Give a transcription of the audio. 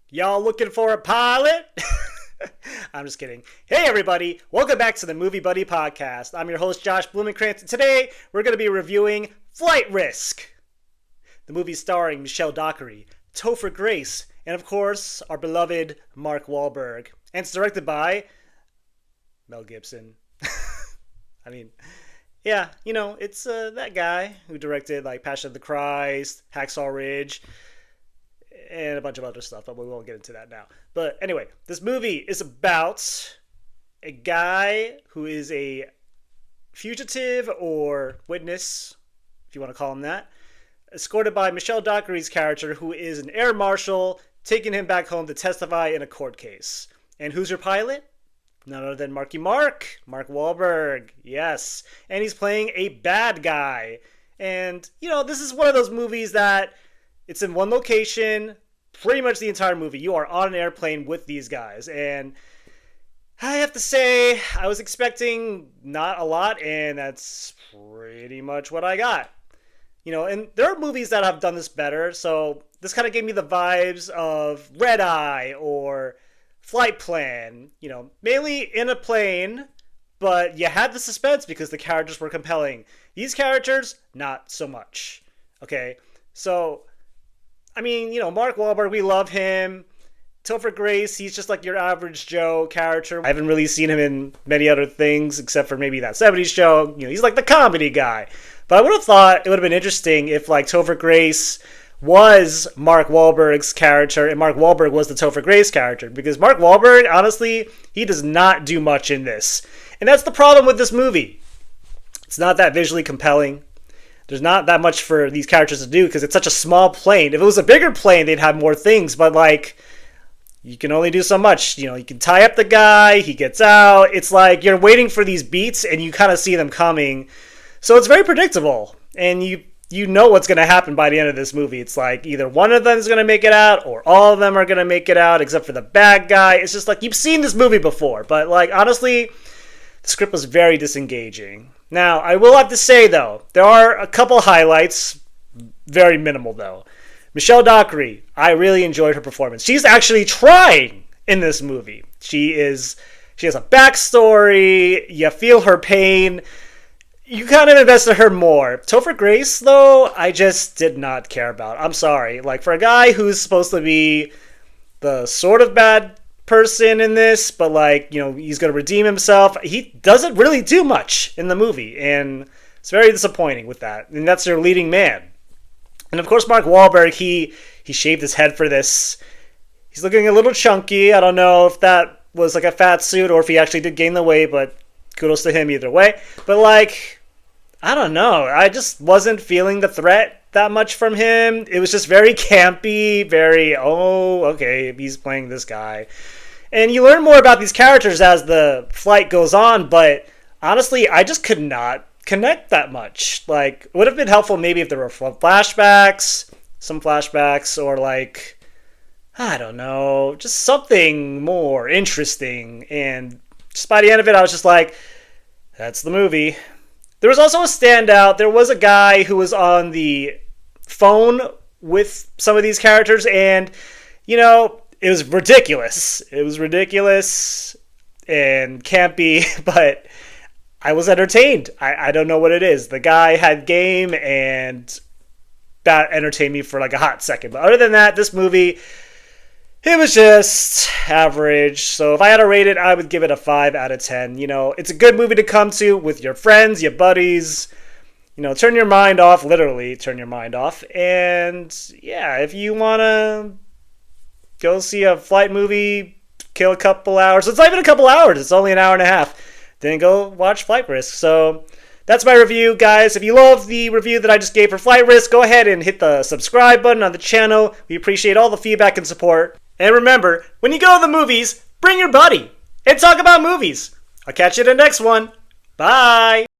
Y'all looking for a pilot? I'm just kidding. Hey everybody, welcome back to the Movie Buddy Podcast. I'm your host Josh Blumenkranz, and today we're going to be reviewing Flight Risk, the movie starring Michelle Dockery, Topher Grace, and of course our beloved Mark Wahlberg. And it's directed by Mel Gibson. I mean, yeah, it's that guy who directed like Passion of the Christ, Hacksaw Ridge, and a bunch of other stuff, but we won't get into that now. But anyway, this movie is about a guy who is a fugitive or witness, if you want to call him that, escorted by Michelle Dockery's character, who is an air marshal, taking him back home to testify in a court case. And who's your pilot? None other than Mark Wahlberg, yes. And he's playing a bad guy. And, this is one of those movies that it's in one location, pretty much the entire movie. You are on an airplane with these guys. And I have to say, I was expecting not a lot, and that's pretty much what I got. And there are movies that have done this better, so this kind of gave me the vibes of Red Eye or Flight Plan, mainly in a plane, but you had the suspense because the characters were compelling. These characters, not so much. Okay, so Mark Wahlberg, we love him. Topher Grace, he's just like your average Joe character. I haven't really seen him in many other things except for maybe that 70s show. He's like the comedy guy. But I would have thought it would have been interesting if like Topher Grace was Mark Wahlberg's character and Mark Wahlberg was the Topher Grace character. Because Mark Wahlberg, honestly, he does not do much in this. And that's the problem with this movie. It's not that visually compelling. There's not that much for these characters to do because it's such a small plane. If it was a bigger plane, they'd have more things. But, you can only do so much. You can tie up the guy. He gets out. It's like you're waiting for these beats and you kind of see them coming. So it's very predictable. And you know what's going to happen by the end of this movie. It's like either one of them is going to make it out or all of them are going to make it out except for the bad guy. It's just like you've seen this movie before. But, honestly, the script was very disengaging. Now, I will have to say, though, there are a couple highlights, very minimal, though. Michelle Dockery, I really enjoyed her performance. She's actually trying in this movie. She has a backstory, you feel her pain, you kind of invested her more. Topher Grace, though, I just did not care about. I'm sorry. For a guy who's supposed to be the sort of bad person in this, but he's going to redeem himself. He doesn't really do much in the movie, and it's very disappointing with that. And that's their leading man. And of course, Mark Wahlberg, he shaved his head for this. He's looking a little chunky. I don't know if that was a fat suit or if he actually did gain the weight, but kudos to him either way. But I don't know. I just wasn't feeling the threat that much from him. It was just very campy, very, okay, he's playing this guy. And you learn more about these characters as the flight goes on, but honestly, I just could not connect that much. It would have been helpful maybe if there were some flashbacks, or I don't know, just something more interesting. And just by the end of it, I was just like, that's the movie. There was also a standout. There was a guy who was on the phone with some of these characters, and, it was ridiculous. It was ridiculous and campy, but I was entertained. I don't know what it is. The guy had game, and that entertained me for a hot second. But other than that, this movie, it was just average. So if I had to rate it, I would give it a 5 out of 10. It's a good movie to come to with your friends, your buddies. Turn your mind off, literally turn your mind off. And yeah, if you want to go see a flight movie, kill a couple hours. It's not even a couple hours. It's only an hour and a half. Then go watch Flight Risk. So that's my review, guys. If you love the review that I just gave for Flight Risk, go ahead and hit the subscribe button on the channel. We appreciate all the feedback and support. And remember, when you go to the movies, bring your buddy and talk about movies. I'll catch you in the next one. Bye.